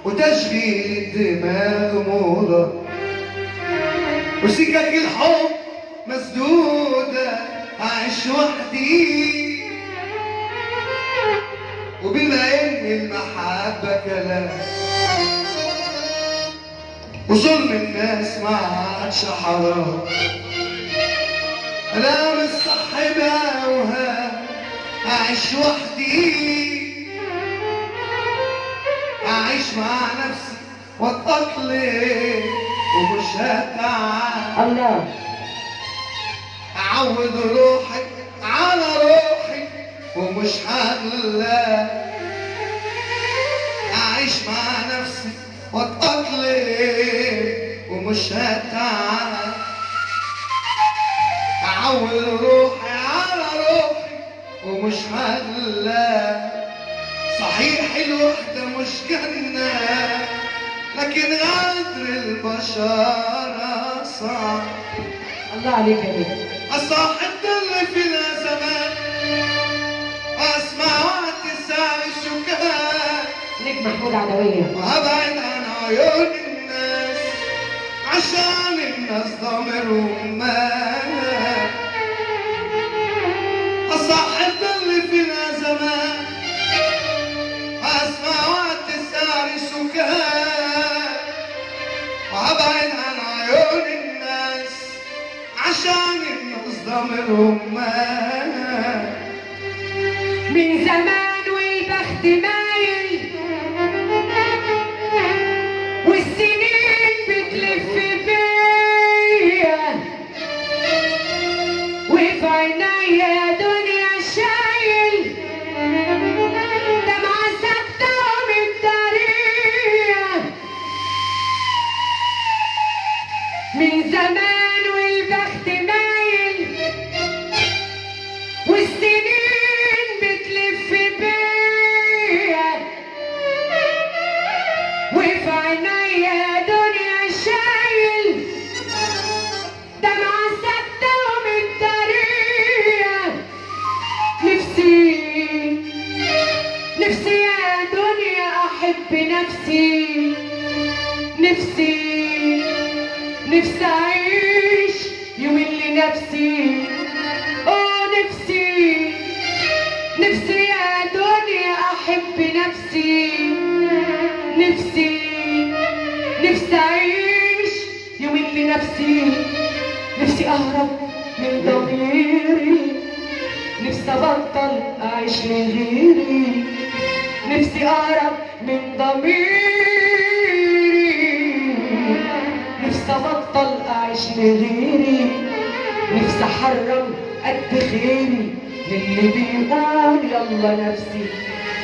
وتشغيل الدماغ موضة، وسكك الحب مسدودة، أعيش وحدي. وبما إن المحبة كلام وظلم الناس ما عادش حرام، أنا مش صاحب أوهام، أعيش وحدي، أعيش مع نفسي وأتأقلم ومش هتعب. الله. أعود روحي على روحي ومش هغلى، أعيش مع نفسي وأتأقلم ومش هتعب. أعود روحي على روحي ومش هغلى. صحيح الوحدة مش جنة، لكن غدر البشر صعب. الله عليك يا بيه. أصاحب اللي فينا زمان، أسمع وقت الساعة السكان، نجم محمود عدوية. وهبعد عن عيون الناس عشان الناس ضميرهم مات. أصاحب اللي فينا زمان، أسمع وقت الساعة السكان، وهبعد عن عيون الناس عشان الناس ضميرهم مات. من زمان والبخت مايل، والسنين بتلف بيا، وفي عينيا يا دنيا شايل دمعة ساكتة ومتدارية. من زمان والبخت مايل، والسنين بتلف بيا، وفي عينيا يا دنيا شايل دمعة ساكتة ومتدارية. نفسي يا دنيا أحب نفسي، نفسي أعيش يومين لنفسي. نفسي يا دنيا أحب نفسي، نفسي أعيش يومين لنفسي. نفسي أهرب من ضميري، نفسي أبطل أعيش من غيري. نفسي أهرب من ضميري، نفسي أبطل أعيش من غيري. نفسي أحرم قد خيري للي بيقول يلا نفسي،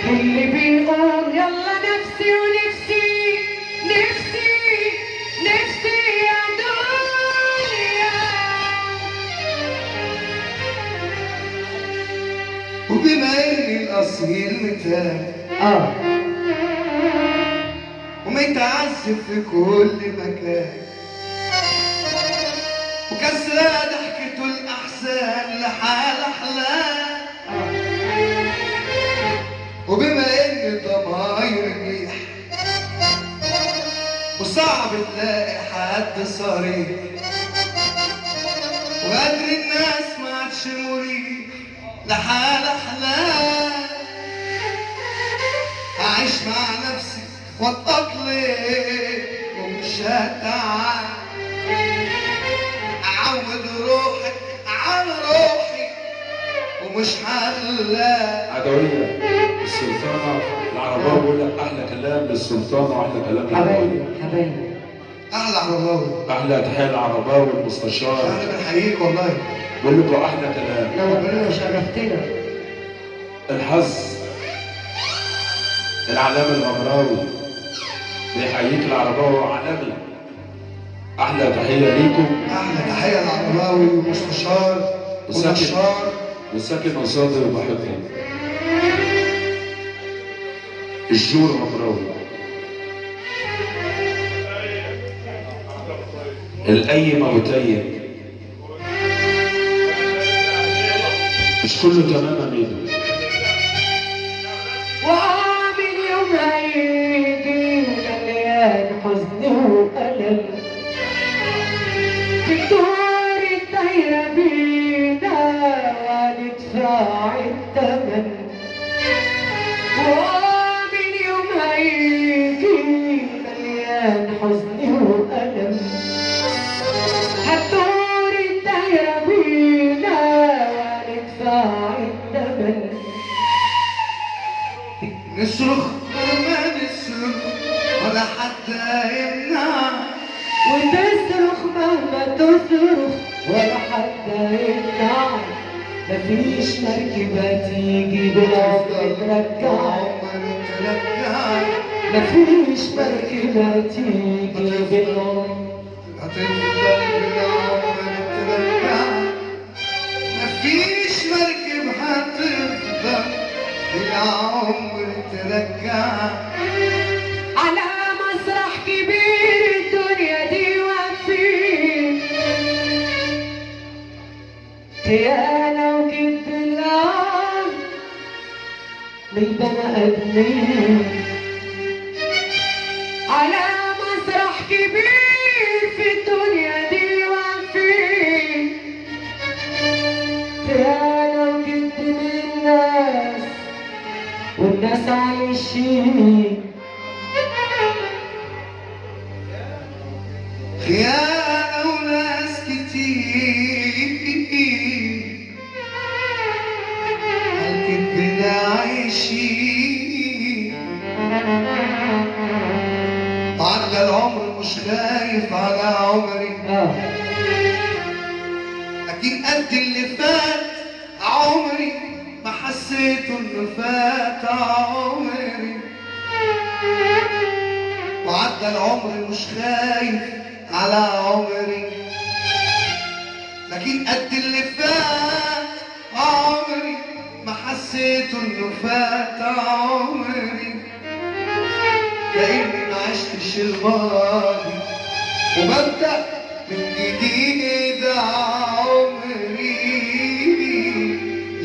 للي بيقول يلا نفسي. ونفسي يا دنيا. وبما إني الأصيل متاع ومتعذب في كل مكان، وكسرة ضحكته الأحزان لحال أحلام، وبما إن ضماير ريح وصعب تلاقي حد صريح، وقدر الناس ما عادش مريح لحال أحلام. أعيش مع نفسي وأتأقلم ومش هتعب. أعود روحي على روحي ومش هغلى. عدوية السلطانة العرباوي بيقول لك أحلى كلام للسلطانة وأحلى كلام للعرباوي. حبايبي أحلى عرباوي. أحلى تحية للعرباوي المستشار. أنا بنحييك والله. بقول لكم أحلى كلام. نورتنا وشرفتنا. الحظ العلامة الغمراوي بيحييك العرباوي عالمي. أحلى تحية ليكم. أحلى تحية للعرباوي ومستشار ونشار وساكن قصادي وبحبه. الجور غمراوي. القيم أبو تيم مش كله تمام ميدو. ومن يوم هيجي نصرخ ما نصرخ ولا حتى يمنع، وتصرخ مهما تصرخ ولا حتى يمنعك. مفيش مركبة تيجي بالعمر ترجعك. مفيش مركبة تيجي بالعمر هتفضل بالعمر ترجعك. مفيش مركب هتفضل بالعمر ترجعك. على مسرح كبير الدنيا دي واقفين، خيانة وكذب الآن للبني آدمين. على مسرح كبير في الدنيا دي واقفين، خيانة وكذب الناس والناس عايشين. خيانة وناس كتير عالكدب ده عايشين. عدى العمر مش خايف على عمري، أكيد قد اللي فات عمري ما حسيت إنه فات عمري. وعدى العمر مش خايف على عمري، لكن قد اللي فات عمري ما حسيت إنه فات عمري. كأني ما عشتش الماضي وببدأ من جديد عمري.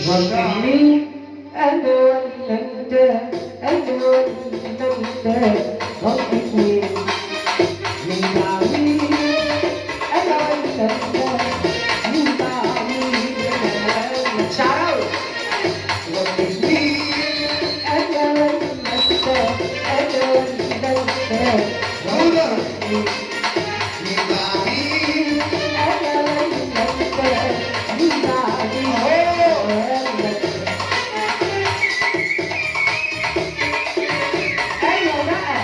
غلطت مين؟ أنا ولا أنت؟ أنا ولا أنت؟ غلطت مين؟ مين مع مين؟ أنا ولا أنت؟ مين مع مين؟ شعراوي. غلطت مين؟ أنا ولا أنت؟ أنا ولا أنت؟ غلطت مين؟ مين مع مين؟ أنا ولا أنت؟ مين مع مين؟ أيوة بقى.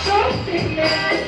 شفت الناس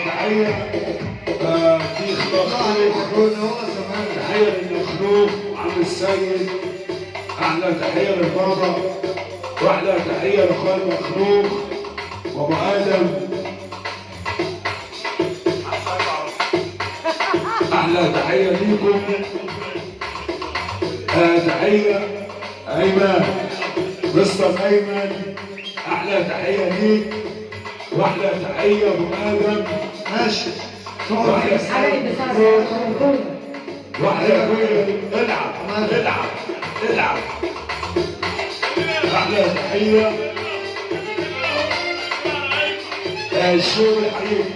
تحية في يقولون هو زمان تحية للمخلوق عم السيد، أحلى تحية للبابا، وأحلى تحية لأخوان المخلوق وأبو آدم، أحلى تحية ليكم. تحية أيمن، مستر أيمن، أحلى تحية ليك، وأحلى تحية أبو آدم. ماشي وأحلى حبايبي صار واحدة العب العب العب. أحلى تحية الشوق الحقيقي،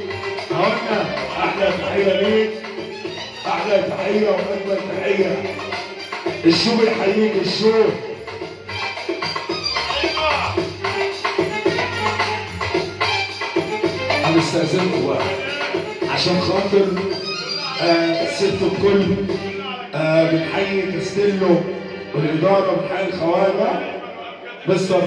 قلنا أحلى تحية ليك، أحلى تحية وأجمل تحية الشوق الحقيقي. الشوق أنا استأذنكم بقى عشان خاطر ست الكل، بنحيي كاستيلو والإدارة، بنحيي الخواجة مستر